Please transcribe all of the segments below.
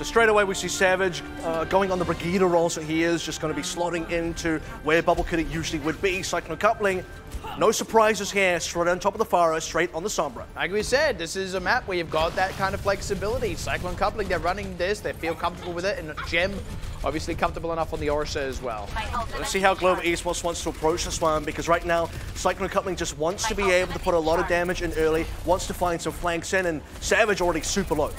So straight away we see Savage going on the Brigida role, so he is just going to be slotting into where Bubble Kitty usually would be. Cyclone coupling, no surprises here, straight on top of the Pharah, straight on the Sombra. Like we said, this is a map where you've got that kind of flexibility. Cyclone coupling, they're running this, they feel comfortable with it, and Gem obviously comfortable enough on the Orisa as well. Let's see how Global Esports wants to approach this one, because right now Cyclone coupling just wants to be able to put a lot of damage in early, wants to find some flanks in, and Savage already super low.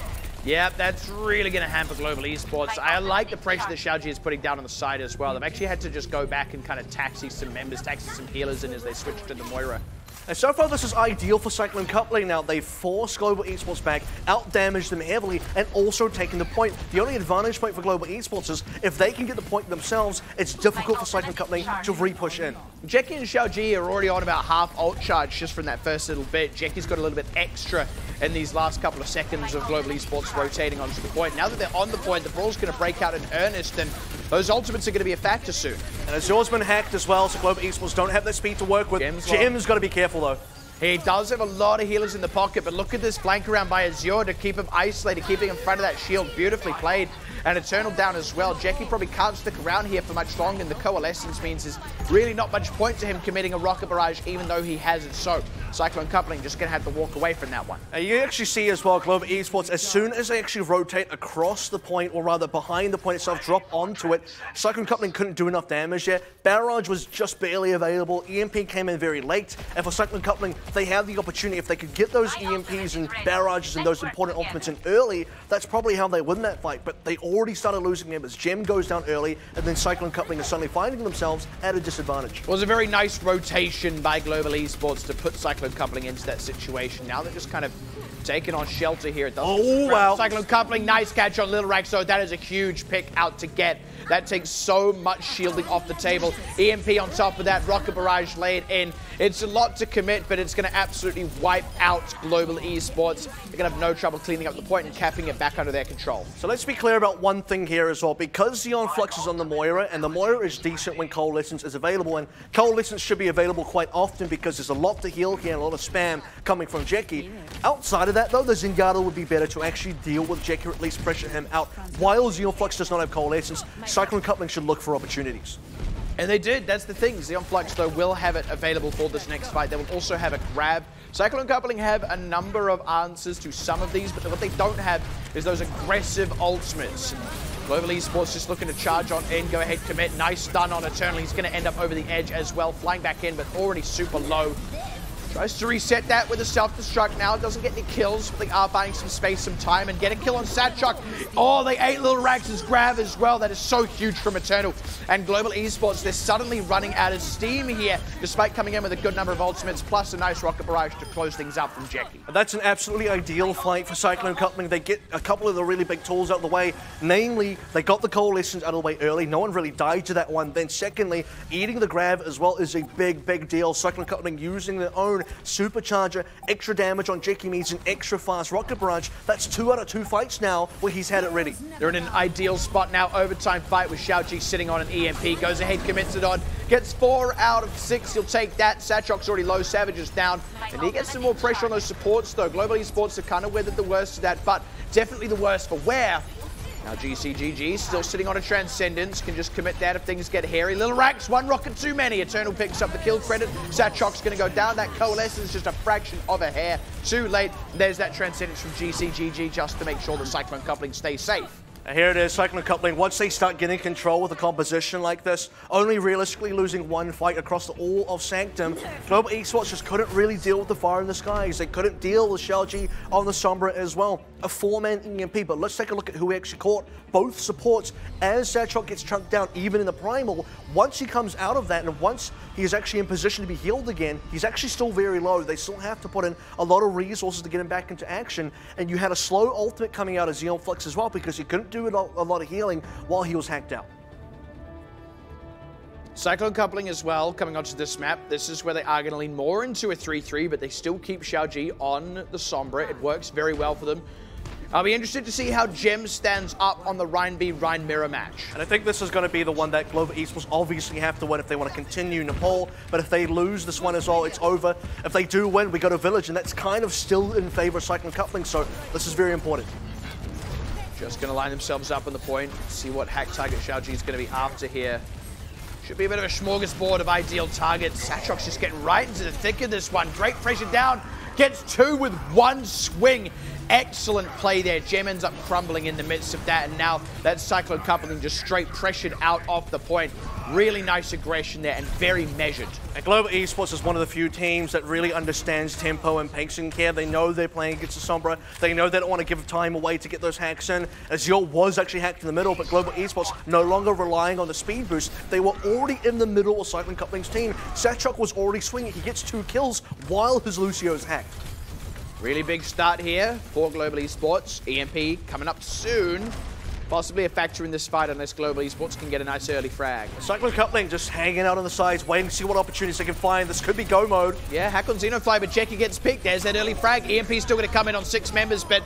Yeah, that's really going to hamper Global Esports. I like the pressure that Xiaoji is putting down on the side as well. They've actually had to just go back and kind of taxi some members, taxi some healers in as they switch to the Moira. And so far, this is ideal for Cyclone coupling. Now, they force Global Esports back, out-damage them heavily, and also taking the point. The only advantage point for Global Esports is if they can get the point themselves, it's difficult for Cyclone coupling to re-push in. Jackie and Xiaoji are already on about half ult charge just from that first little bit. Jackie's got a little bit extra in these last couple of seconds of Global Esports rotating onto the point. Now that they're on the point, the brawl's going to break out in earnest, and those ultimates are going to be a factor soon. And Azur's been hacked as well, so Global Esports don't have that speed to work with. Jim's got to be careful, though. He does have a lot of healers in the pocket, but look at this flank around by Azure to keep him isolated, keeping in front of that shield. Beautifully played. And Eternal down as well. Jackie probably can't stick around here for much longer, and the coalescence means there's really not much point to him committing a rocket barrage, even though he has it. So Cyclone coupling just going to have to walk away from that one. You actually see as well, Global Esports, as soon as they actually rotate across the point, or rather behind the point itself, drop onto it, Cyclone coupling couldn't do enough damage yet. Barrage was just barely available. EMP came in very late, and for Cyclone coupling, they have the opportunity. If they could get those EMPs and barrages and those important ultimates in early, that's probably how they win that fight. But they already started losing them as Gem goes down early, and then Cyclone coupling is suddenly finding themselves at a disadvantage. It was a very nice rotation by Global Esports to put Cyclone coupling into that situation. Now they're just kind of taking on shelter here. Oh, wow. Cyclone coupling, nice catch on Little Rax. So that is a huge pick out to get. That takes so much shielding off the table. EMP on top of that, rocket barrage laid in. It's a lot to commit, but it's going to absolutely wipe out Global Esports. They're going to have no trouble cleaning up the point and capping it back under their control. So let's be clear about one thing here as well. Because Xeon Flux is on the Moira, and the Moira is decent when Coalescence is available, and Coalescence should be available quite often because there's a lot to heal here and a lot of spam coming from Jackie. Outside of that, though, the Zenyatta would be better to actually deal with Jackie, or at least pressure him out. While Xeon Flux does not have Coalescence, Cyclone coupling should look for opportunities. And they did. That's the thing. Xeon Flux, though, will have it available for this next fight. They will also have a grab. Cyclone coupling have a number of answers to some of these, but what they don't have is those aggressive ultimates. Global Esports just looking to charge on in, go ahead, commit. Nice stun on Eternal. He's going to end up over the edge as well, flying back in, but already super low. Tries to reset that with a self-destruct now. Doesn't get any kills, but they are buying some space, some time, and get a kill on Satchuk. Oh, they ate Little Rax's grab as well. That is so huge from Eternal. And Global Esports, they're suddenly running out of steam here, despite coming in with a good number of ultimates, plus a nice rocket barrage to close things out from Jackie. That's an absolutely ideal fight for Cyclone coupling. They get a couple of the really big tools out of the way. Namely, they got the Coalescence out of the way early. No one really died to that one. Then secondly, eating the grab as well is a big, big deal. Cyclone coupling using their own supercharger. Extra damage on Jackie means an extra fast rocket barrage. That's 2 out of 2 fights now where he's had it ready. They're in an ideal spot now. Overtime fight with Xiaoji sitting on an EMP. Goes ahead, commits it on. Gets 4 out of 6. He'll take that. Satchok's already low. Savage is down. And he gets some more pressure on those supports, though. Global Esports have kind of weathered the worst of that, but definitely the worst for where. Now GCGG still sitting on a Transcendence, can just commit that if things get hairy. Little Rax, 1 rocket too many. Eternal picks up the kill credit. Satchok's going to go down. That Coalescence is just a fraction of a hair too late. There's that Transcendence from GCGG just to make sure the Cyclone coupling stays safe. And here it is, Cyclone coupling. Once they start getting control with a composition like this, only realistically losing 1 fight across all of Sanctum, Global Esports just couldn't really deal with the fire in the skies. They couldn't deal with Xiaoji on the Sombra as well. A 4-man EMP, but let's take a look at who he actually caught. Both supports as Satchok gets chunked down, even in the Primal. Once he comes out of that, and once he is actually in position to be healed again, he's actually still very low. They still have to put in a lot of resources to get him back into action. And you had a slow ultimate coming out of Xeon Flux as well, because he couldn't do a lot of healing while he was hacked out. Cyclone coupling as well, coming onto this map. This is where they are going to lean more into a 3-3, but they still keep Xiaoji on the Sombra. It works very well for them. I'll be interested to see how Gem stands up on the Rhine v Rhine mirror match. And I think this is going to be the one that Global Esports obviously have to win if they want to continue Nepal. But if they lose this one as well, it's over. If they do win, we go to Village, and that's kind of still in favor of Cyclone coupling, so this is very important. Just going to line themselves up on the point. See what hack target Xiaoji is going to be after here. Should be a bit of a smorgasbord of ideal targets. Satchok's just getting right into the thick of this one. Great pressure down. Gets two with one swing. Excellent play there. Gem ends up crumbling in the midst of that, and now that Cyclone coupling just straight pressured out off the point. Really nice aggression there and very measured. And Global Esports is one of the few teams that really understands tempo and pacing care. They know they're playing against the Sombra. They know they don't want to give time away to get those hacks in. Azure was actually hacked in the middle, but Global Esports no longer relying on the speed boost. They were already in the middle of Cyclone Coupling's team. Satchok was already swinging. He gets 2 kills while his Lucio is hacked. Really big start here for Global Esports. EMP coming up soon. Possibly a factor in this fight unless Global Esports can get a nice early frag. Cyclone Coupling just hanging out on the sides, waiting to see what opportunities they can find. This could be go mode. Yeah, hack on Xenofly, but Jackie gets picked. There's that early frag. EMP's still going to come in on 6 members, but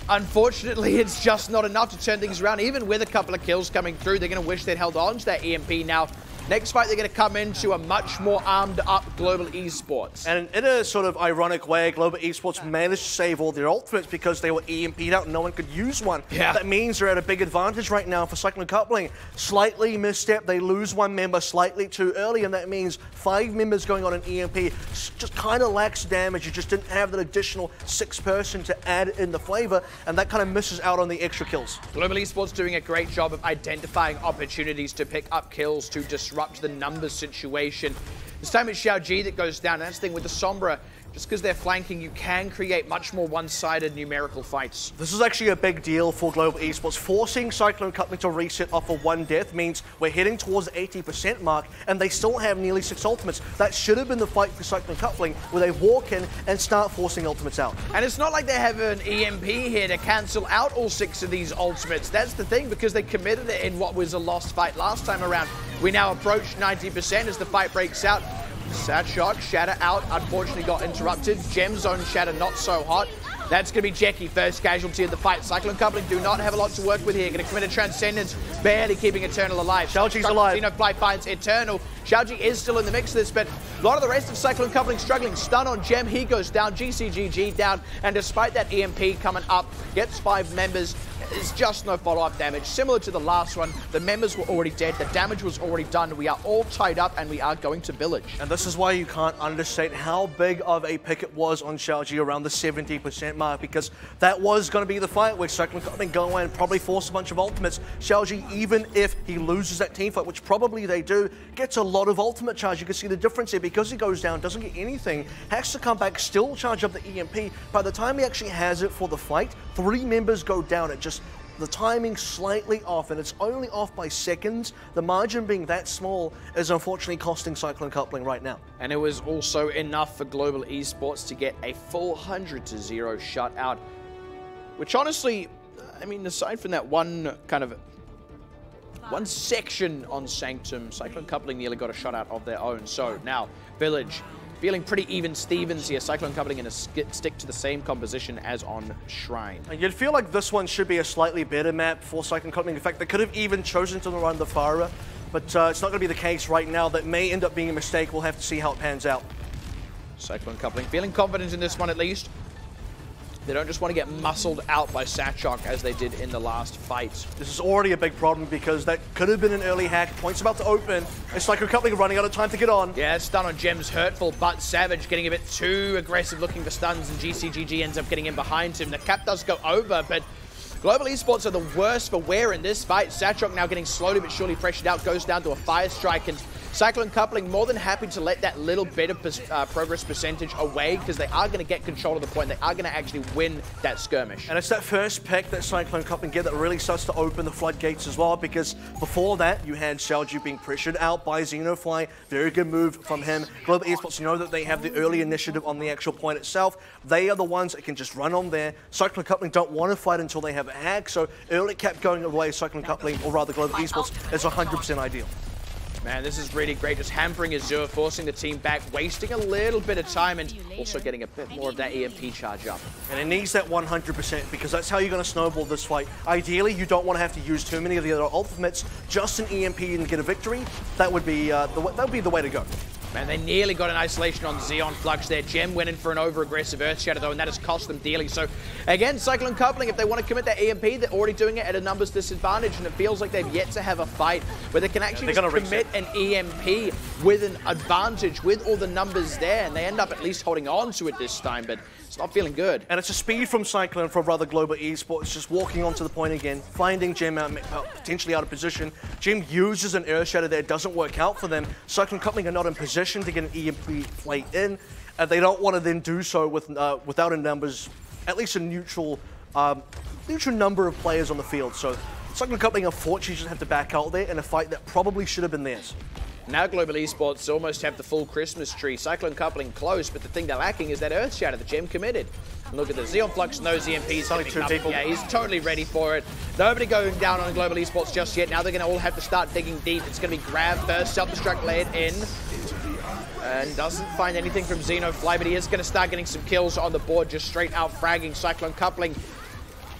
unfortunately, it's just not enough to turn things around. Even with a couple of kills coming through, they're going to wish they'd held on to that EMP. Now, next fight, they're going to come into a much more armed-up Global Esports. And in a sort of ironic way, Global Esports managed to save all their ultimates because they were EMP'd out and no one could use one. Yeah. That means they're at a big advantage right now for Cyclone Coupling. Slightly misstep, they lose 1 member slightly too early, and that means 5 members going on an EMP just kind of lacks damage. You just didn't have that additional 6th person to add in the flavor, and that kind of misses out on the extra kills. Global Esports doing a great job of identifying opportunities to pick up kills to disrupt the numbers situation. This time it's Xiaoji that goes down, and that's the thing with the Sombra. Just because they're flanking, you can create much more one-sided numerical fights. This is actually a big deal for Global Esports. Forcing Cyclone Coupling to reset off of 1 death means we're heading towards the 80% mark, and they still have nearly 6 ultimates. That should have been the fight for Cyclone Coupling, where they walk in and start forcing ultimates out. And it's not like they have an EMP here to cancel out all 6 of these ultimates. That's the thing, because they committed it in what was a lost fight last time around. We now approach 90% as the fight breaks out. Satchok, Shatter out, unfortunately got interrupted. Gem Zone Shatter not so hot. That's going to be Jackie, first casualty of the fight. Cyclone Coupling do not have a lot to work with here. Going to commit a Transcendence, barely keeping Eternal alive. Xiaoji's alive. Xenofly finds Eternal. Xiaoji is still in the mix of this, but a lot of the rest of Cyclone Coupling struggling. Stun on Gem, he goes down. GCGG down, and despite that EMP coming up, gets 5 members. There's just no follow-up damage. Similar to the last one, the members were already dead, the damage was already done, we are all tied up, and we are going to Village. And this is why you can't understate how big of a pick it was on Xiaoji around the 70% mark, because that was going to be the fight where Cyclone Coupling go in and probably force a bunch of ultimates. Xiaoji, even if he loses that team fight, which probably they do, gets a lot of ultimate charge. You can see the difference here. Because he goes down, doesn't get anything, has to come back, still charge up the EMP. By the time he actually has it for the fight, 3 members go down. It just, the timing slightly off, and it's only off by seconds. The margin being that small is unfortunately costing Cyclone Coupling right now. And it was also enough for Global Esports to get a full 100-0 shutout, which honestly, I mean, aside from that one section on Sanctum, Cyclone Coupling nearly got a shutout of their own. So now, Village, feeling pretty even Stevens here. Cyclone Coupling going to stick to the same composition as on Shrine. And you'd feel like this one should be a slightly better map for Cyclone Coupling. In fact, they could have even chosen to run the Farah, but it's not going to be the case right now. That may end up being a mistake. We'll have to see how it pans out. Cyclone Coupling feeling confident in this one at least. They don't just want to get muscled out by Satchok as they did in the last fight. This is already a big problem because that could have been an early hack. Point's about to open. It's like a Coupling running out of time to get on. Yeah, stun on Gem's hurtful, but Savage getting a bit too aggressive looking for stuns, and GCGG ends up getting in behind him. The cap does go over, but Global Esports are the worst for wear in this fight. Satchok now getting slowly but surely pressured out, goes down to a Fire Strike, and Cyclone Coupling more than happy to let that little bit of progress percentage away because they are going to get control of the point. They are going to actually win that skirmish. And it's that first pick that Cyclone Coupling get that really starts to open the floodgates as well, because before that you had Xiaoji being pressured out by Xenofly. Very good move from him. Global Esports know that they have the early initiative on the actual point itself. They are the ones that can just run on there. Cyclone Coupling don't want to fight until they have a hack, so early cap going away Cyclone Coupling, or rather Global Esports, is 100% ideal. Man, this is really great. Just hampering Azure, forcing the team back, wasting a little bit of time, and also getting a bit more of that EMP charge up. And it needs that 100% because that's how you're going to snowball this fight. Ideally, you don't want to have to use too many of the other ultimates. Just an EMP and get a victory. That would be the way to go. Man, they nearly got an isolation on Xeon Flux there. Gem went in for an over-aggressive Earth Shatter, though, and that has cost them dearly. So, again, Cyclone coupling, if they want to commit that EMP, they're already doing it at a numbers disadvantage, and it feels like they've yet to have a fight where they can actually just commit an EMP with an advantage, with all the numbers there, and they end up at least holding on to it this time, but it's not feeling good. And it's a speed from Cyclone for rather Global Esports, just walking onto the point again, finding Gem out, potentially out of position. Gem uses an Earth Shatter there, it doesn't work out for them. Cyclone coupling are not in position to get an EMP play in, and they don't want to then do so with without a numbers, at least a neutral number of players on the field. So Cyclone coupling unfortunately just have to back out there in a fight that probably should have been theirs. Now Global Esports almost have the full Christmas tree. Cyclone coupling close, but the thing they're lacking is that Earth Shatter the Gem committed. And look at the Xeon Flux knows EMP's only 2 people. Yeah, he's totally ready for it. Nobody going down on Global Esports just yet. Now they're going to all have to start digging deep. It's going to be grab first, self-destruct laid in. And doesn't find anything from Xenofly, but he is going to start getting some kills on the board, just straight out fragging. Cyclone coupling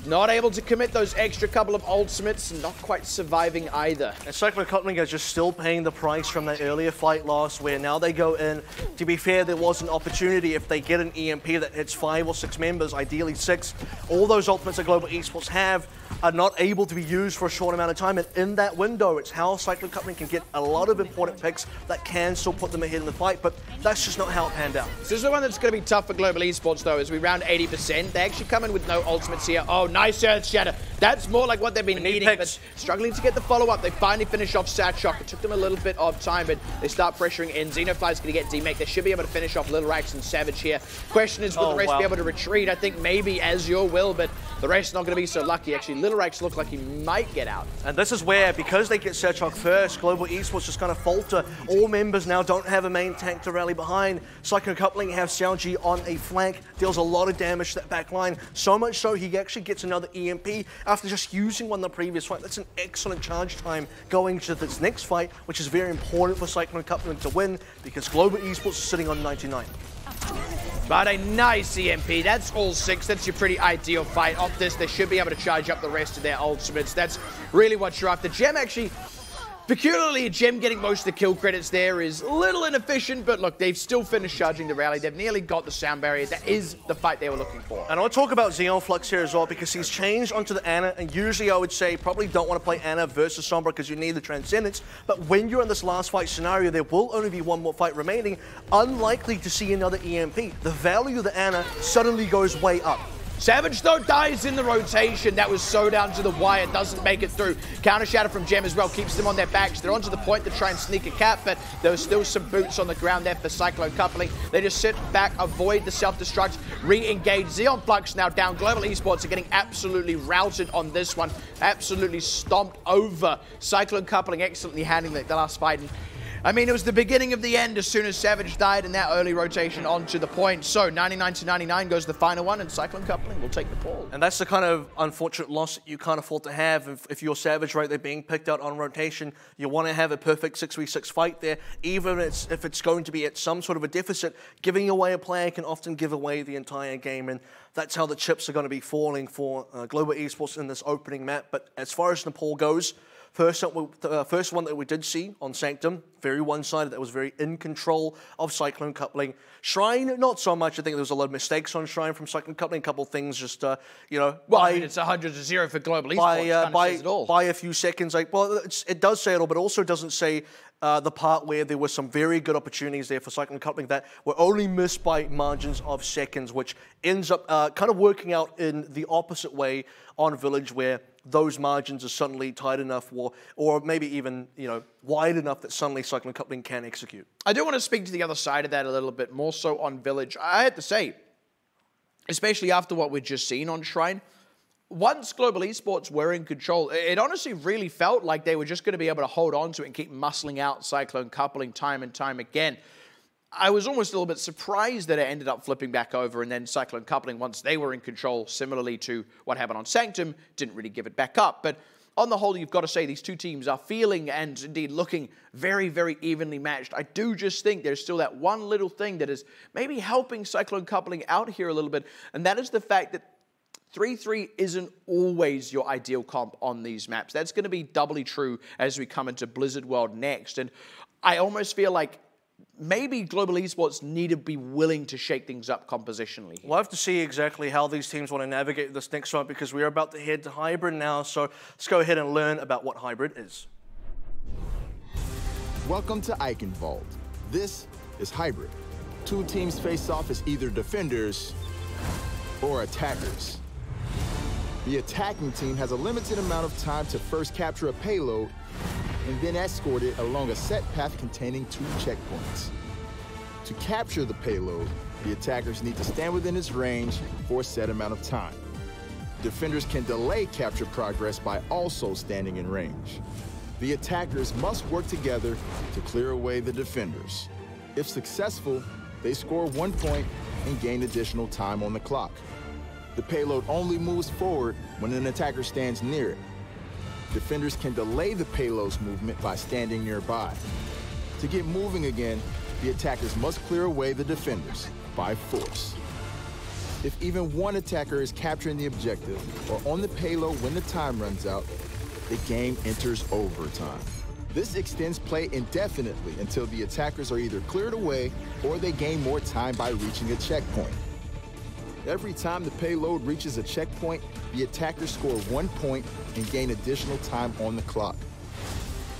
not able to commit those extra couple of ultimates, and not quite surviving either. And Cyclone coupling are just still paying the price from that earlier fight loss, where now they go in. To be fair, there was an opportunity if they get an EMP that hits 5 or 6 members, ideally 6. All those ultimates that Global Esports have are not able to be used for a short amount of time, and in that window, it's how Cyclone coupling can get a lot of important picks that can still put them ahead in the fight, but that's just not how it panned out. This is the one that's going to be tough for Global Esports, though, as we round 80%. They actually come in with no ultimates here. Oh, nice Earth Shatter. That's more like what they've been needing, but struggling to get the follow-up. They finally finish off Satchok. It took them a little bit of time, but they start pressuring in. Xenofly's going to get D-Make. They should be able to finish off Little Rax and Savage here. Question is, will the rest be able to retreat? I think maybe Azure will, but the rest not going to be so lucky. Actually, Little Rax looked like he might get out. And this is where, because they get Satchok first, Global Esports just kind of falter. All members now don't have a main tank to rally behind. Cyclone coupling have Xiaoji on a flank, deals a lot of damage to that back line. So much so, he actually gets another EMP after just using one in the previous fight. That's an excellent charge time going to this next fight, which is very important for Cyclone coupling to win, because Global Esports is sitting on 99. But a nice EMP. That's all 6. That's your pretty ideal fight. Off this, they should be able to charge up the rest of their ultimates. That's really what you're after. Gem actually, peculiarly, Gem getting most of the kill credits there is a little inefficient, but look, they've still finished charging the rally. They've nearly got the sound barrier. That is the fight they were looking for. And I'll talk about Xeon Flux here as well, because he's changed onto the Ana, and usually I would say probably don't want to play Ana versus Sombra because you need the Transcendence, but when you're in this last fight scenario, there will only be one more fight remaining. Unlikely to see another EMP. The value of the Ana suddenly goes way up. Savage, though, dies in the rotation. That was so down to the wire. Doesn't make it through. Counter shatter from Gem as well. Keeps them on their backs. They're onto the point to try and sneak a cap, but there was still some boots on the ground there for Cyclone coupling. They just sit back, avoid the self-destruct, re-engage. Xeon Flux now down. Global Esports are getting absolutely routed on this one. Absolutely stomped over. Cyclone coupling excellently handling the last fight. And I mean, it was the beginning of the end as soon as Savage died in that early rotation onto the point. So 99 to 99 goes the final one, and Cyclone coupling will take the ball. And that's the kind of unfortunate loss that you can't afford to have. If you're Savage, right, they're being picked out on rotation. You want to have a perfect 6v6 fight there, even if it's going to be at some sort of a deficit. Giving away a player can often give away the entire game, and that's how the chips are going to be falling for Global Esports in this opening map. But as far as Nepal goes, first one that we did see on Sanctum, very one-sided, that was very in control of Cyclone coupling. Shrine, not so much. I think there was a lot of mistakes on Shrine from Cyclone coupling, a couple of things just, you know. Well, I mean, it's 100-0 for Global Esports, by a few seconds. Like, well, it does say it all, but also doesn't say the part where there were some very good opportunities there for Cyclone coupling that were only missed by margins of seconds, which ends up kind of working out in the opposite way on Village, where those margins are suddenly tight enough, or maybe even, you know, wide enough that suddenly Cyclone coupling can execute. I do want to speak to the other side of that a little bit more so on Village. I had to say, especially after what we'd just seen on Shrine, once Global Esports were in control, it honestly really felt like they were just going to be able to hold on to it and keep muscling out Cyclone coupling time and time again. I was almost a little bit surprised that it ended up flipping back over, and then Cyclone coupling, once they were in control, similarly to what happened on Sanctum, didn't really give it back up. But on the whole, you've got to say these two teams are feeling and indeed looking very, very evenly matched. I do just think there's still that one little thing that is maybe helping Cyclone coupling out here a little bit, and that is the fact that 3-3 isn't always your ideal comp on these maps. That's going to be doubly true as we come into Blizzard World next. And I almost feel like maybe Global Esports need to be willing to shake things up compositionally. We'll have to see exactly how these teams want to navigate this next round because we are about to head to Hybrid now. So let's go ahead and learn about what Hybrid is. Welcome to Eichenwald. This is Hybrid. Two teams face off as either defenders or attackers. The attacking team has a limited amount of time to first capture a payload and then escort it along a set path containing 2 checkpoints. To capture the payload, the attackers need to stand within its range for a set amount of time. Defenders can delay capture progress by also standing in range. The attackers must work together to clear away the defenders. If successful, they score 1 point and gain additional time on the clock. The payload only moves forward when an attacker stands near it. Defenders can delay the payload's movement by standing nearby. To get moving again, the attackers must clear away the defenders by force. If even one attacker is capturing the objective or on the payload when the time runs out, the game enters overtime. This extends play indefinitely until the attackers are either cleared away or they gain more time by reaching a checkpoint. Every time the payload reaches a checkpoint, the attackers score 1 point and gain additional time on the clock.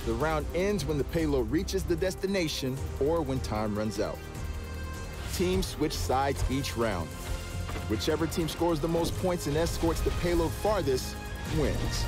The round ends when the payload reaches the destination or when time runs out. Teams switch sides each round. Whichever team scores the most points and escorts the payload farthest wins.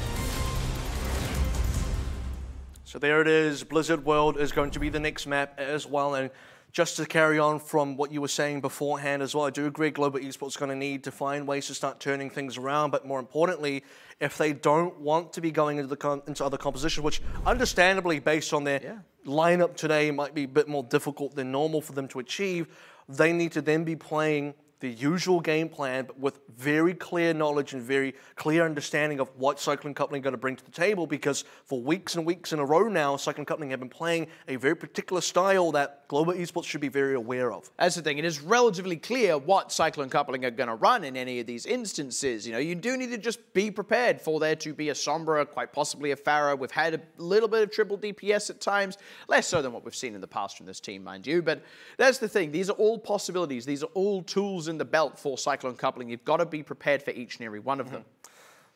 So there it is. Blizzard World is going to be the next map as well. And just to carry on from what you were saying beforehand as well, I do agree Global Esports is going to need to find ways to start turning things around. But more importantly, if they don't want to be going into other compositions, which understandably based on their lineup today might be a bit more difficult than normal for them to achieve, they need to then be playing the usual game plan, but with very clear knowledge and very clear understanding of what Cyclone Coupling are going to bring to the table, because for weeks and weeks in a row now, Cyclone Coupling have been playing a very particular style that Global Esports should be very aware of. That's the thing. It is relatively clear what Cyclone Coupling are going to run in any of these instances. You know, you do need to just be prepared for there to be a Sombra, quite possibly a Pharah. We've had a little bit of triple DPS at times, less so than what we've seen in the past from this team, mind you. But that's the thing. These are all possibilities. These are all tools in the belt for Cyclone Coupling. You've got to be prepared for each and every one of them.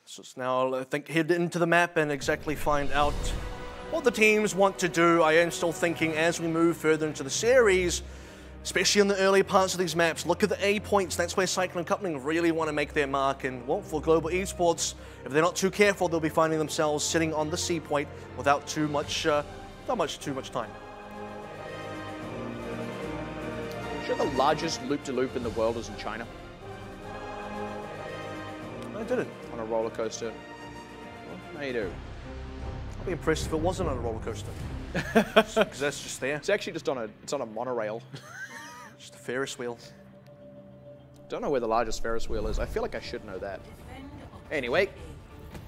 So it's now, I think, head into the map and exactly find out what the teams want to do. I am still thinking as we move further into the series, especially in the early parts of these maps, look at the A points. That's where Cyclone Coupling really want to make their mark. And, well, for Global Esports, if they're not too careful, they'll be finding themselves sitting on the C point without too much time. Sure, the largest loop-to-loop in the world is in China. I didn't. On a roller coaster. Well, now you do. I'd be impressed if it wasn't on a roller coaster. Because that's just there. It's actually just on a monorail. Just a Ferris wheel. Don't know where the largest Ferris wheel is. I feel like I should know that. Anyway,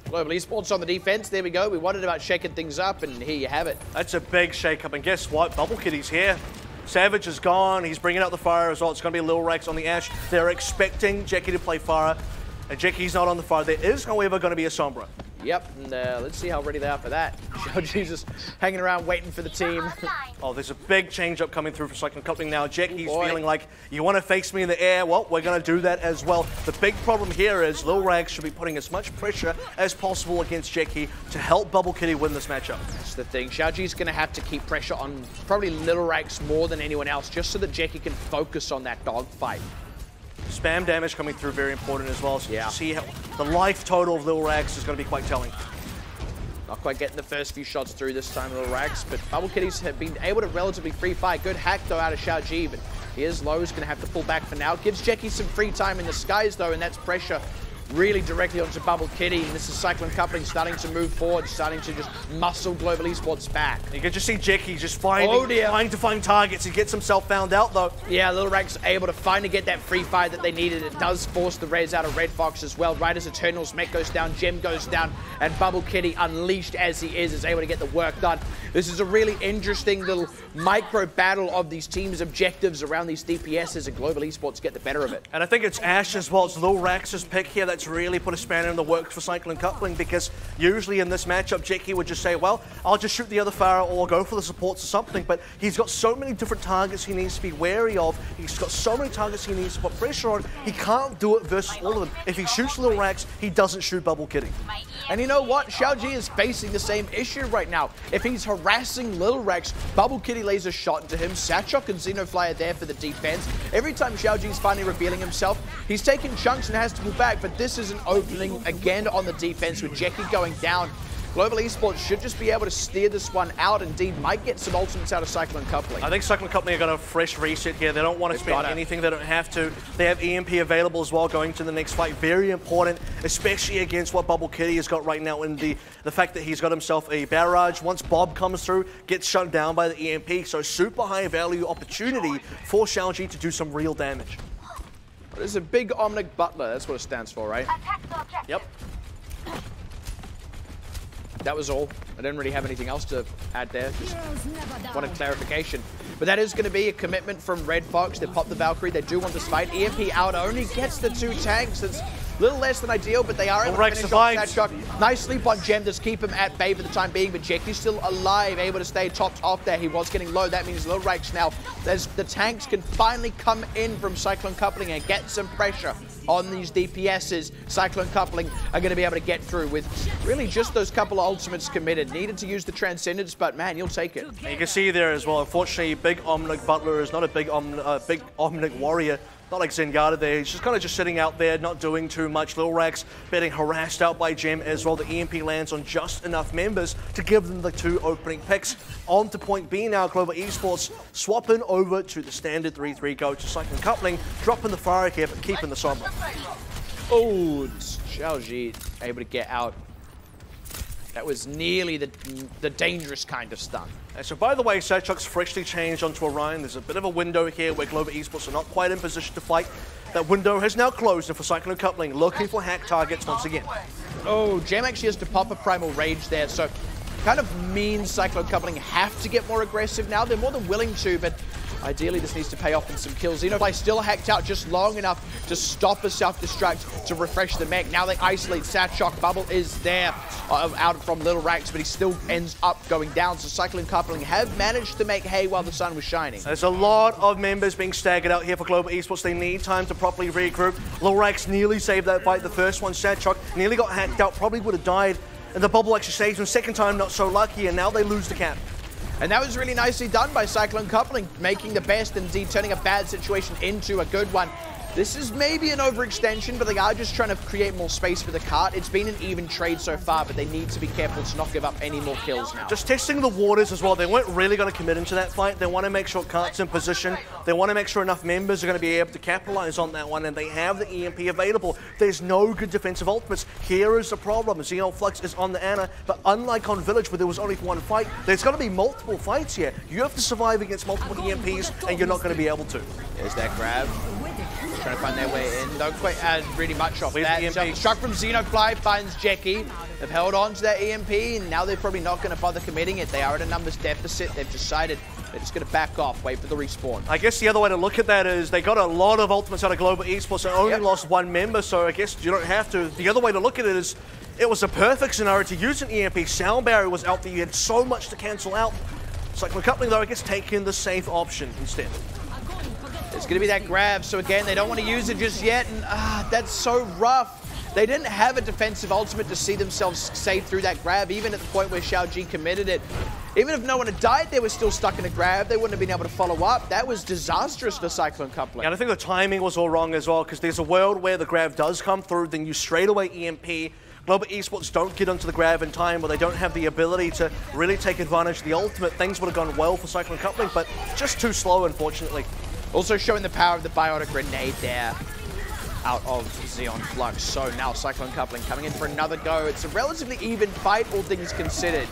Global Esports on the defense. There we go. We wondered about shaking things up, and here you have it. That's a big shake-up, and guess what? Bubble Kitty's here. Savage is gone. He's bringing out the Pharah as well. It's going to be Lil Rex on the Ashe. They're expecting Jackie to play Pharah, and Jackie's not on the Pharah. There is, however, going to be a Sombra. Yep, and let's see how ready they are for that. Jesus hanging around waiting for the team. Oh, there's a big change-up coming through for Cyclone Coupling now. Jackie's feeling like, you want to face me in the air? Well, we're going to do that as well. The big problem here is Lil Rags should be putting as much pressure as possible against Jackie to help Bubble Kitty win this matchup. That's the thing. Xiaoji's going to have to keep pressure on probably Lil Rags more than anyone else, just so that Jackie can focus on that dogfight. Spam damage coming through, very important as well. So see how the life total of Lil Rags is going to be quite telling. Not quite getting the first few shots through this time, Lil Rags, but Bubble Kitties have been able to relatively free fight. Good hack, though, out of Xiaoji, but here's Lowe's going to have to pull back for now. Gives Jackie some free time in the skies, though, and that's pressure really directly onto Bubble Kitty. And this is Cyclone Coupling starting to move forward, starting to just muscle Global Esports back. You can just see Jackie just trying to find targets. He gets himself found out, though. Yeah, Lil Rags able to finally get that free fire that they needed. It does force the res out of Red Fox as well. Right as Eternal's mech goes down, Gem goes down, and Bubble Kitty, unleashed as he is able to get the work done. This is a really interesting little micro battle of these teams' objectives around these DPSs, and Global Esports get the better of it. And I think it's Ashe as well. It's Lil Rax's pick here. That's that's really put a spanner in the works for Cyclone Coupling, because usually in this matchup, Jeki would just say, well, I'll just shoot the other Pharah or go for the supports or something, but he's got so many different targets he needs to be wary of. He's got so many targets he needs to put pressure on. He can't do it versus all of them. If he shoots Lil Rax, he doesn't shoot Bubble Kitty. And you know what? Xiaoji is facing the same issue right now. If he's harassing Lil Rax, Bubble Kitty lays a shot into him. Satchok and Xenofly are there for the defense. Every time Xiaoji is finally revealing himself, he's taking chunks and has to pull back, but this is an opening again on the defense with Jeki going down. Global Esports should just be able to steer this one out. Indeed, might get some ultimates out of Cyclone Coupling. I think Cyclone Coupling are going to fresh reset here. They don't want to spend anything. They don't have to. They have EMP available as well going to the next fight. Very important, especially against what Bubble Kitty has got right now in the fact that he's got himself a barrage. Once Bob comes through, gets shut down by the EMP. So super high value opportunity for Xiaoji to do some real damage. There's a big Omnic Butler. That's what it stands for, right? Yep. That was all. I didn't really have anything else to add there. Just wanted clarification. But that is going to be a commitment from Red Fox. They pop the Valkyrie. They do want this fight. EMP out only gets the 2 tanks. It's a little less than ideal, but they are able to finish off that shot. Nice sleep on Gem. Does keep him at bay for the time being, but Jeky's still alive, able to stay topped off there. He was getting low. That means Lil Rax now. The tanks can finally come in from Cyclone Coupling and get some pressure on these DPSs. Cyclone Coupling are going to be able to get through with really just those couple of ultimates committed. Needed to use the Transcendence, but man, you'll take it. And you can see there as well, unfortunately, big Omnic Butler is not a big Omnic Warrior. Not like Zenyatta there. He's just kind of just sitting out there, not doing too much. Lil Rax getting harassed out by Gem as well. The EMP lands on just enough members to give them the 2 opening picks. On to point B now, Global Esports swapping over to the standard 3-3 go to Cyclone Coupling, dropping the fire here, but keeping the Sombra. Oh, Xiaoji able to get out. That was nearly the dangerous kind of stun. And so, by the way, Satchok's freshly changed onto Orion. There's a bit of a window here where Global Esports are not quite in position to fight. That window has now closed, and for Cyclone Coupling, looking for hack targets once again. Oh, Gem actually has to pop a Primal Rage there, so kind of means Cyclone Coupling have to get more aggressive now. They're more than willing to, but ideally this needs to pay off in some kills. Xenofly still hacked out just long enough to stop a self-destruct to refresh the mech. Now they isolate Satchok. Bubble is there out from Lil Rax, but he still ends up going down. So Cyclone Coupling have managed to make hay while the sun was shining. There's a lot of members being staggered out here for Global Esports. They need time to properly regroup. Lil Rax nearly saved that fight. The first one, Satchok, nearly got hacked out, probably would have died. And the bubble actually saves him. Second time, not so lucky, and now they lose the cap. And that was really nicely done by Cyclone Coupling, making the best, indeed turning a bad situation into a good one. This is maybe an overextension, but they are just trying to create more space for the cart. It's been an even trade so far, but they need to be careful to not give up any more kills now. Just testing the waters as well. They weren't really going to commit into that fight. They want to make sure cart's in position. They want to make sure enough members are going to be able to capitalize on that one, and they have the EMP available. There's no good defensive ultimates. Here is the problem. Xenoflux is on the Ana, but unlike on Village, where there was only one fight, there's going to be multiple fights here. You have to survive against multiple EMPs, and you're not going to be able to. There's that grab. Trying to find their way in. Don't quite add really much off that. Struck from Xenofly finds Jeki. They've held on to that EMP, and now they're probably not going to bother committing it. They are at a numbers deficit. They've decided they're just going to back off, wait for the respawn. I guess the other way to look at that is they got a lot of ultimates out of Global Esports and only lost one member, so I guess you don't have to. The other way to look at it is it was a perfect scenario to use an EMP. Sound barrier was out there. You had so much to cancel out. Cyclone Coupling, though, I guess taking the safe option instead. It's going to be that grab, so again, they don't want to use it just yet, and that's so rough. They didn't have a defensive ultimate to see themselves safe through that grab, even at the point where Xiaoji committed it. Even if no one had died, they were still stuck in a grab. They wouldn't have been able to follow up. That was disastrous for Cyclone Coupling. And I think the timing was all wrong as well, because there's a world where the grab does come through, then you straight away EMP. Global Esports don't get onto the grab in time, where they don't have the ability to really take advantage of the ultimate. Things would have gone well for Cyclone Coupling, but just too slow, unfortunately. Also showing the power of the biotic grenade there out of Xeon Flux. So now Cyclone Coupling coming in for another go. It's a relatively even fight, all things considered.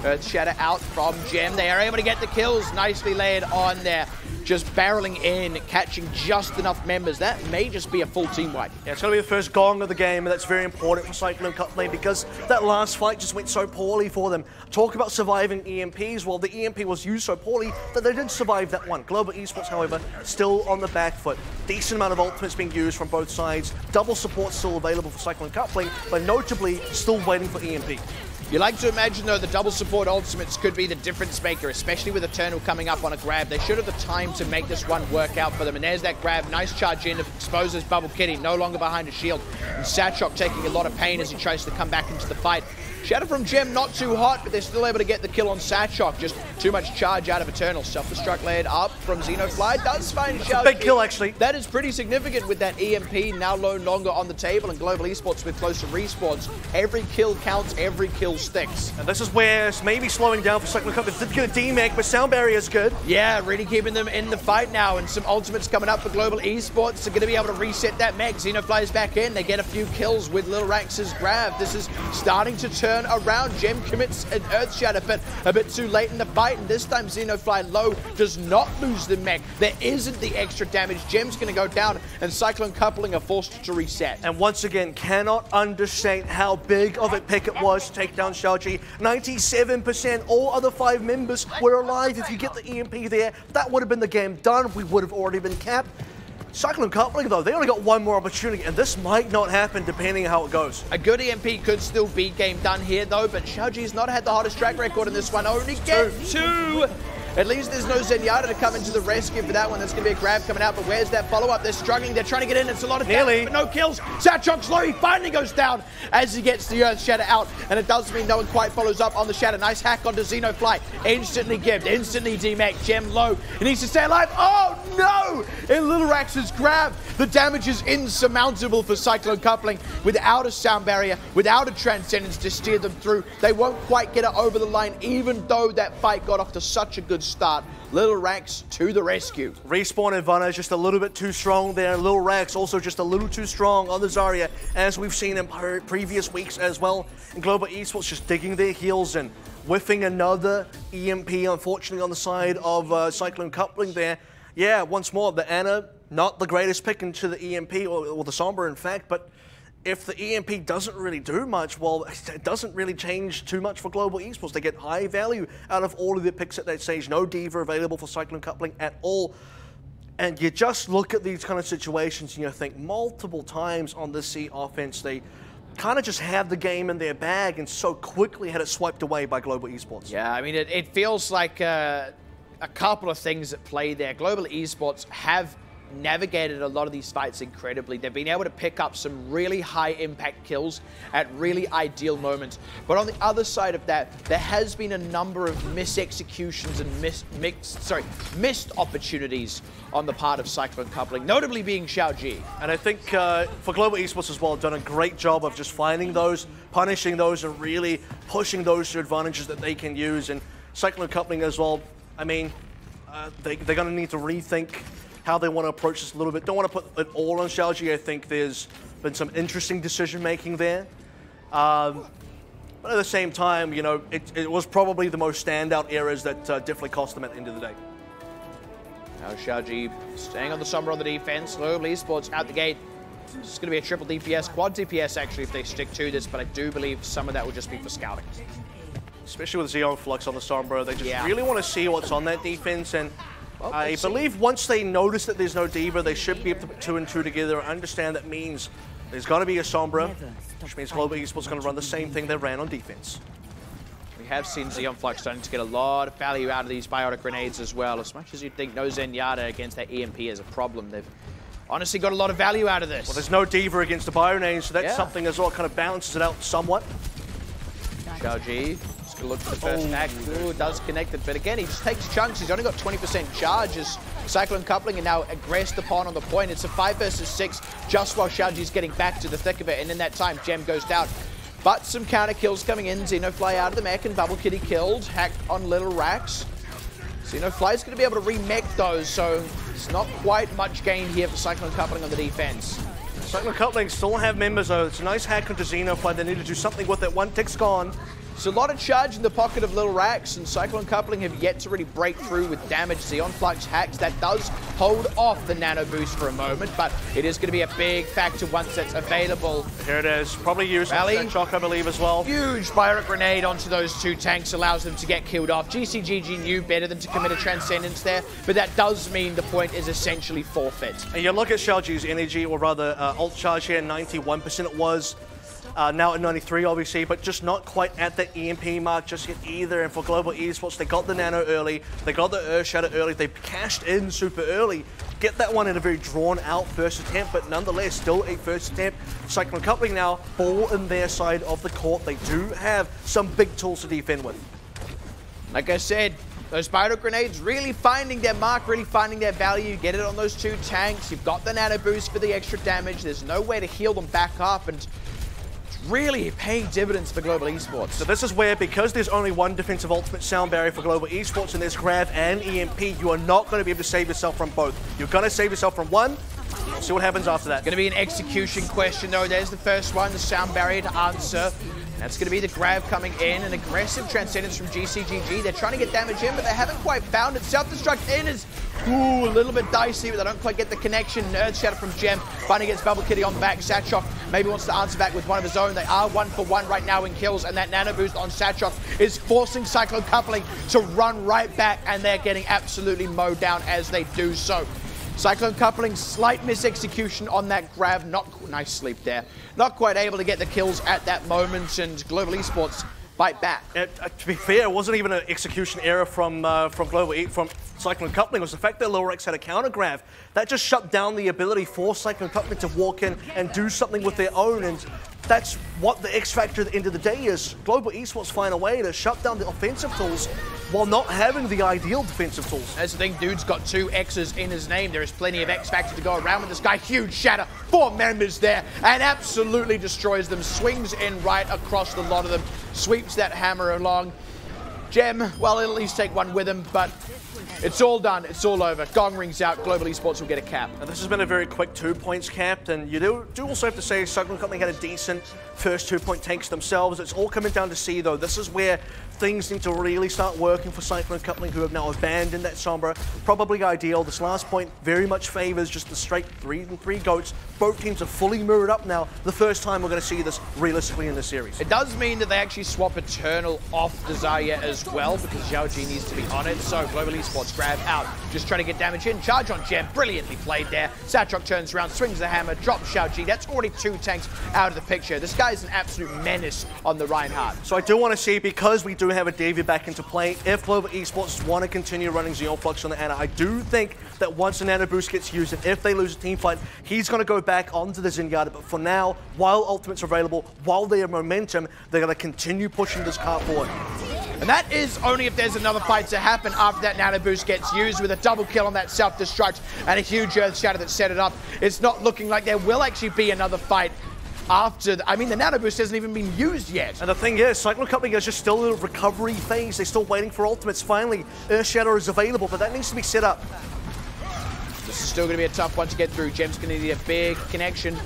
Earth Shatter out from Gem. They are able to get the kills. Nicely laid on there. just barreling in, catching just enough members. That may just be a full team wipe. Yeah, it's going to be the first gong of the game, and that's very important for Cyclone Coupling because that last fight just went so poorly for them. Talk about surviving EMPs. Well, the EMP was used so poorly that they did survive that one. Global Esports, however, still on the back foot. Decent amount of ultimates being used from both sides. Double support still available for Cyclone Coupling, but notably still waiting for EMP. You like to imagine, though, the double support ultimates could be the difference maker, especially with Eternal coming up on a grab. They should have the time to make this one work out for them. And there's that grab. Nice charge in, exposes Bubble Kitty, no longer behind a shield. And Satchok taking a lot of pain as he tries to come back into the fight. Shadow from Gem, not too hot, but they're still able to get the kill on Satchok. Just too much charge out of Eternal. Self-destruct layered up from Xenofly. Does find Xiao. Big kill, actually. That is pretty significant with that EMP now no longer on the table, and Global Esports with closer respawns. Every kill counts, every kill sticks. And this is where it's maybe slowing down for Cyclone Coupling. Did get a D-Meg, but Sound Barrier is good. Yeah, really keeping them in the fight now, and some ultimates coming up for Global Esports. They're going to be able to reset that mech. Xenofly's back in. They get a few kills with Little Rax's grab. This is starting to turn around. Gem commits an Earth Shatter, but a bit too late in the fight, and this time Xenofly low does not lose the mech. There isn't the extra damage. Gem's going to go down, and Cyclone Coupling are forced to reset. And once again, cannot understate how big of a pick it was to take down Xiaoji. 97%, all other 5 members were alive. If you get the EMP there, that would have been the game done. We would have already been capped. Cyclone Coupling, though, they only got one more opportunity, and this might not happen depending on how it goes. A good EMP could still be game done here, though, but Xiaoji's not had the hottest track record in this one. Only get 2. At least there's no Zenyatta to come into the rescue for that one. There's going to be a grab coming out, but where's that follow-up? They're struggling. They're trying to get in. It's a lot of damage, but no kills. Satchok's low. He finally goes down as he gets the Earth Shatter out, and it does mean no one quite follows up on the Shatter. Nice hack onto Xenofly. Instantly gibbed. Instantly D-Mac. Gem low. He needs to stay alive. Oh, no! In Little Rax's grab, the damage is insurmountable for Cyclone Coupling. Without a Sound Barrier, without a Transcendence to steer them through, they won't quite get it over the line, even though that fight got off to such a good start. Little Rax to the rescue. Respawn Ivana is just a little bit too strong there. Little Rax also just a little too strong on the Zarya, as we've seen in previous weeks as well. And Global Esports just digging their heels in, whiffing another EMP, unfortunately, on the side of Cyclone Coupling there. Yeah, once more, the Ana, not the greatest pick into the EMP, or the Sombra, in fact, but if the EMP doesn't really do much, well, it doesn't really change too much for Global Esports. They get high value out of all of their picks at that stage. No Diva available for Cyclone Coupling at all. And you just look at these kind of situations and you think multiple times on this C offense, they kind of just have the game in their bag and so quickly had it swiped away by Global Esports. Yeah, I mean, it feels like a couple of things at play there. Global Esports have navigated a lot of these fights incredibly. They've been able to pick up some really high impact kills at really ideal moments. But on the other side of that, there has been a number of misexecutions and missed opportunities on the part of Cyclone Coupling, notably being Xiaoji. And I think for Global Esports as well, done a great job of just finding those, punishing those, and really pushing those to advantages that they can use. And Cyclone Coupling as well, I mean, they're going to need to rethink how they want to approach this a little bit. Don't want to put it all on Xiaoji. I think there's been some interesting decision making there. But at the same time, you know, it was probably the most standout errors that definitely cost them at the end of the day. Now Xiaoji staying on the Sombra on the defense. Global Esports out the gate. It's going to be a triple DPS, quad DPS actually if they stick to this, but I do believe some of that will just be for scouting. Especially with Xeon Flux on the Sombra, they just really want to see what's on that defense, and well, I believe once they notice that there's no Diva, they should be able to put 2 and 2 together and understand that means there's got to be a Sombra, which means Global Esports is going to run the same thing they ran on defense. We have seen Xeon Flux starting to get a lot of value out of these biotic grenades as well. As much as you'd think no Zenyatta against that EMP is a problem, they've honestly got a lot of value out of this. Well, there's no Diva against the bio grenades, so that's something as well, kind of balances it out somewhat. Xiaoji. Look for the first hack. Ooh, does connect it, but again, he just takes chunks. He's only got 20% charge as Cyclone Coupling are now aggressed upon on the point. It's a 5 versus 6 just while Xiaoji's getting back to the thick of it, and in that time, Gem goes down. But some counter kills coming in. Xenofly out of the mech and Bubble Kitty killed. Hack on Little Rax. Xenofly's going to be able to remech those, so it's not quite much gain here for Cyclone Coupling on the defense. Cyclone Coupling still have members though. It's a nice hack onto Xenofly. They need to do something with it. One tick's gone. So a lot of charge in the pocket of Little Rax, and Cyclone Coupling have yet to really break through with damage. Xeon Flux hacks, that does hold off the nano boost for a moment, but it is going to be a big factor once that's available. Here it is. Probably used on Shock, I believe, as well. Huge Bionic Grenade onto those two tanks allows them to get killed off. GCGG knew better than to commit a Transcendence there, but that does mean the point is essentially forfeit. And you look at Xiaoji's energy, or rather ult charge here, 91% it was. Now at 93, obviously, but just not quite at the EMP mark just yet either. And for Global Esports, they got the Nano early, they got the Earth Shatter early, they cashed in super early. Get that one in a very drawn-out first attempt, but nonetheless, still a first attempt. Cyclone Coupling now, ball in their side of the court. They do have some big tools to defend with. Like I said, those Bionic Grenades really finding their mark, really finding their value. You get it on those two tanks. You've got the Nano boost for the extra damage. There's no way to heal them back up, and really paying dividends for Global Esports. So this is where, because there's only one defensive ultimate sound barrier for Global Esports, and there's Grav and EMP, you are not going to be able to save yourself from both. You're going to save yourself from one. We'll see what happens after that. Going to be an execution question, though. There's the first one, the sound barrier to answer. That's going to be the grab coming in. An aggressive Transcendence from GCGG. They're trying to get damage in, but they haven't quite found it. Self-destruct in is a little bit dicey, but they don't quite get the connection. Nerd Shatter from Gem. Finally gets Bubble Kitty on back. Satchok maybe wants to answer back with one of his own. They are 1 for 1 right now in kills, and that Nano Boost on Satchok is forcing Cyclone Coupling to run right back, and they're getting absolutely mowed down as they do so. Cyclone Coupling, slight misexecution on that grab. Nice sleep there. Not quite able to get the kills at that moment, and Global Esports bite back. To be fair, it wasn't even an execution error from Cyclone Coupling. It was the fact that Lil Rex had a counter grab. That just shut down the ability for Cyclone Coupling to walk in and do something with their own, and that's what the X factor at the end of the day is. Global Esports find a way to shut down the offensive tools while not having the ideal defensive tools. That's the thing, dude's got 2 X's in his name. There is plenty of X factor to go around with this guy. Huge shatter, 4 members there, and absolutely destroys them. Swings in right across the lot of them, sweeps that hammer along. Gem, well, he'll at least take one with him, but it's all done. It's all over. Gong rings out. Global Esports will get a cap. And this has been a very quick 2 points capped, and you do also have to say Cyclone Company had a decent first 2-point tanks themselves. It's all coming down to C, though. This is where things need to really start working for Cyclone Coupling, who have now abandoned that Sombra. Probably ideal. This last point very much favors just the straight 3-3 goats. Both teams are fully mirrored up now. The first time we're going to see this realistically in the series. It does mean that they actually swap Eternal off Desire as well, because Xiao Ji needs to be on it. So Global Esports grab out, just trying to get damage in. Charge on Gem, brilliantly played there. Satchok turns around, swings the hammer, drops Xiao Ji. That's already 2 tanks out of the picture. This guy is an absolute menace on the Reinhardt. So I do want to see, because we do have a Davy back into play, if Global Esports want to continue running Xeon Flux on the Ana, I do think that once the Nano Boost gets used, and if they lose a team fight, he's going to go back onto the Zenyatta. But for now, while ultimates are available, while they have momentum, they're going to continue pushing this cart forward. And that is only if there's another fight to happen after that Nano Boost gets used, with a double kill on that self-destruct and a huge Earth Shatter that set it up. It's not looking like there will actually be another fight after. I mean, the Nano Boost hasn't even been used yet. And the thing is, Cyclone Company is just still in a recovery phase. They're still waiting for ultimates. Finally, Earth Shatter is available, but that needs to be set up. This is still going to be a tough one to get through. Gem's going to need a big connection.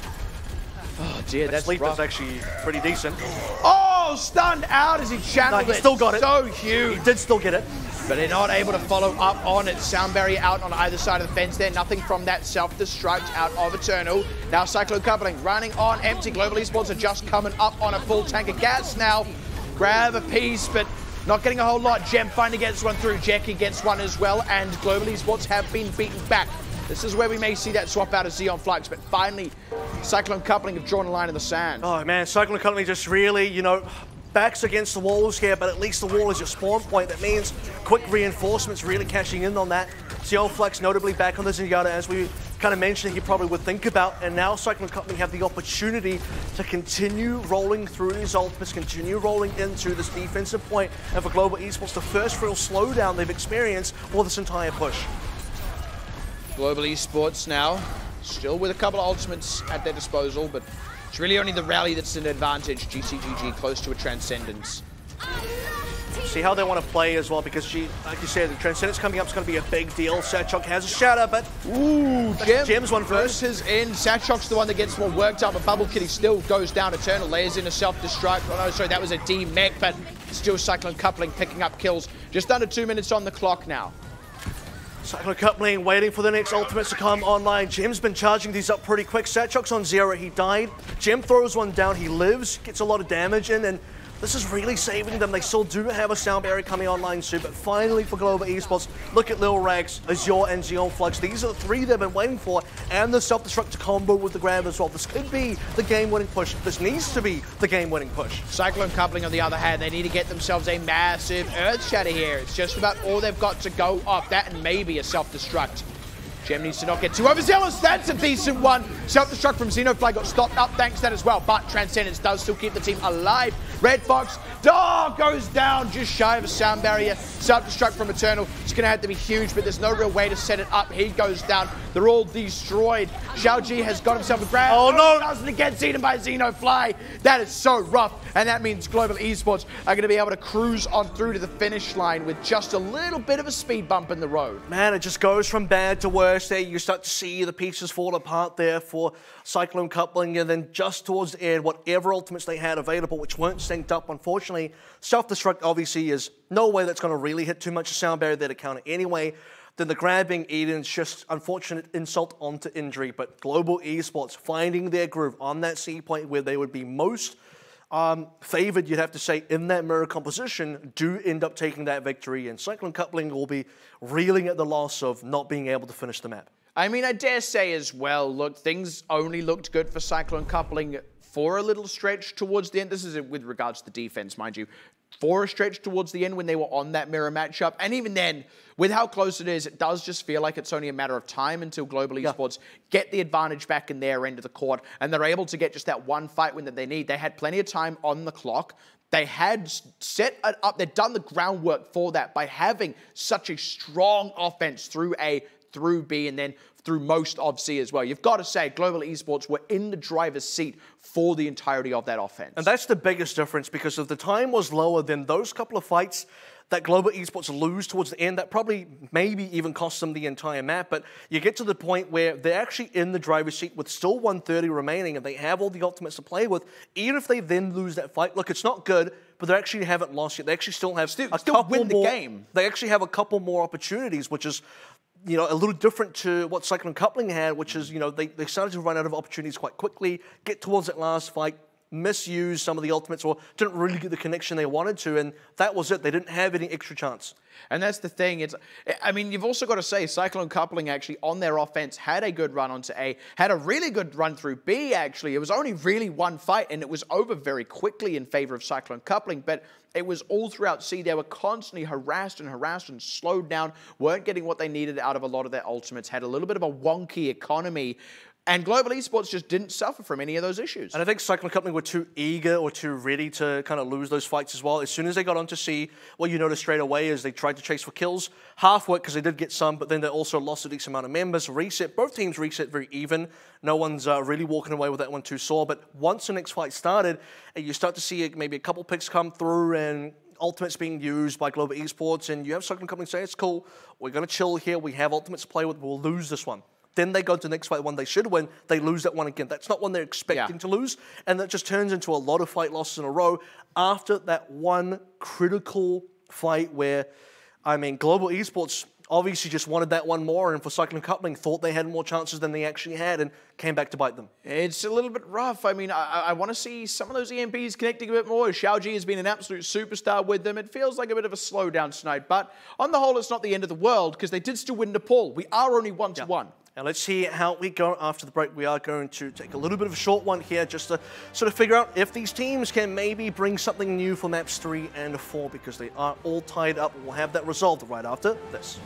Oh dear, that's sleep rough. is actually pretty decent. Oh, stunned out as he channeled it. No, he still got it. So huge. He did still get it. But they're not able to follow up on it. Sound barrier out on either side of the fence there. Nothing from that self-destruct out of Eternal. Now Cyclone Coupling running on empty. Global Esports are just coming up on a full tank of gas now. Grab a piece, but not getting a whole lot. Gem finally gets one through. Jackie gets one as well, and Global Esports have been beaten back. This is where we may see that swap out of Xeon Flux, but finally, Cyclone Coupling have drawn a line in the sand. Oh man, Cyclone Coupling just really, you know, backs against the walls here, but at least the wall is your spawn point. That means quick reinforcements really cashing in on that. Xeon Flux notably back on the Zenyatta, as we kind of mentioned, he probably would think about, and now Cyclone Coupling have the opportunity to continue rolling through these ultimates, continue rolling into this defensive point, and for Global Esports, the first real slowdown they've experienced for this entire push. Global Esports now, still with a couple of ultimates at their disposal, but it's really only the rally that's an advantage. GCGG close to a Transcendence. see how they want to play as well, because like you said, the Transcendence coming up is going to be a big deal. Satchok has a shatter, but ooh, Gem's one first. His in. Satchok's the one that gets more worked up, but Bubble Kitty still goes down. Eternal layers in a self-destruct. Oh no, sorry, that was a D-mech, but still Cyclone Coupling picking up kills. Just under 2 minutes on the clock now. Cyclone Coupling waiting for the next ultimates to come online. Gem's been charging these up pretty quick. Satchok's on 0, he died. Gem throws one down, he lives, gets a lot of damage in, and this is really saving them. They still do have a sound barrier coming online soon, but finally for Global Esports, look at Lil Rags, Azure, and Xeon Flux. These are the three they've been waiting for, and the self-destruct combo with the grab as well. This could be the game-winning push. This needs to be the game-winning push. Cyclone Coupling, on the other hand, they need to get themselves a massive Earth Shatter here. It's just about all they've got to go off that, and maybe a self-destruct. Gem needs to not get too overzealous. That's a decent one. Self-destruct from Xenofly got stopped up thanks to that as well. But Transcendence does still keep the team alive. Red Fox, goes down just shy of a sound barrier. Self-destruct from Eternal. It's going to have to be huge, but there's no real way to set it up. He goes down. They're all destroyed. Xiaoji has got himself a grab. Oh no! Doesn't get eaten by Xenofly. That is so rough. And that means Global Esports are going to be able to cruise on through to the finish line with just a little bit of a speed bump in the road. Man, it just goes from bad to worse there. You start to see the pieces fall apart there for Cyclone Coupling, and then just towards the end, whatever ultimates they had available, which weren't synced up, unfortunately, self-destruct obviously is no way that's going to really hit too much of sound barrier there to counter anyway. Then the grab being eaten is just unfortunate insult onto injury, but Global Esports finding their groove on that C point where they would be most favored, you'd have to say, in that mirror composition, do end up taking that victory, and Cyclone Coupling will be reeling at the loss of not being able to finish the map. I mean, I dare say as well, look, things only looked good for Cyclone Coupling for a little stretch towards the end. This is with regards to the defense, mind you. For a stretch towards the end when they were on that mirror matchup. And even then, with how close it is, it does just feel like it's only a matter of time until Global Esports get the advantage back in their end of the court, and they're able to get just that one fight win that they need. They had plenty of time on the clock. They had set it up, they'd done the groundwork for that by having such a strong offense through A, through B, and then through most of C as well. You've got to say, Global Esports were in the driver's seat for the entirety of that offense. And that's the biggest difference, because if the time was lower, then those couple of fights that Global Esports lose towards the end, that probably maybe even cost them the entire map. But you get to the point where they're actually in the driver's seat with still 130 remaining, and they have all the ultimates to play with. Even if they then lose that fight, look, it's not good, but they actually haven't lost yet. They actually still have a couple win the more game. They actually have a couple more opportunities, which is, you know, a little different to what Cyclone Coupling had, which is, you know, they started to run out of opportunities quite quickly, get towards that last fight, misuse some of the ultimates, or didn't really get the connection they wanted to, and that was it. They didn't have any extra chance. And that's the thing. I mean, you've also got to say, Cyclone Coupling actually on their offense had a good run onto A, had a really good run through B, actually. It was only really one fight, and it was over very quickly in favor of Cyclone Coupling, but it was all throughout C. They were constantly harassed and slowed down, weren't getting what they needed out of a lot of their ultimates, had a little bit of a wonky economy. And Global Esports just didn't suffer from any of those issues. And I think Cyclone Coupling were too eager or too ready to kind of lose those fights as well. As soon as they got onto C, what you noticed straight away is they tried to chase for kills. Half worked because they did get some, but then they also lost a decent amount of members. Reset, both teams reset very even. No one's really walking away with that one too sore. But once the next fight started, you start to see maybe a couple picks come through and ultimates being used by Global Esports, and you have Cyclone Coupling say, it's cool, we're going to chill here, we have ultimates to play with, we'll lose this one. Then they go to the next fight, one they should win, they lose that one again. That's not one they're expecting to lose, and that just turns into a lot of fight losses in a row after that one critical fight where, I mean, Global Esports obviously just wanted that one more, and for Cyclone Coupling, thought they had more chances than they actually had, and came back to bite them. It's a little bit rough. I mean, I want to see some of those EMPs connecting a bit more. Xiaoji has been an absolute superstar with them. It feels like a bit of a slowdown tonight, but on the whole, it's not the end of the world, because they did still win Nepal. We are only 1-1. And let's see how we go after the break. We are going to take a little bit of a short one here just to sort of figure out if these teams can maybe bring something new for maps 3 and 4, because they are all tied up. We'll have that resolved right after this.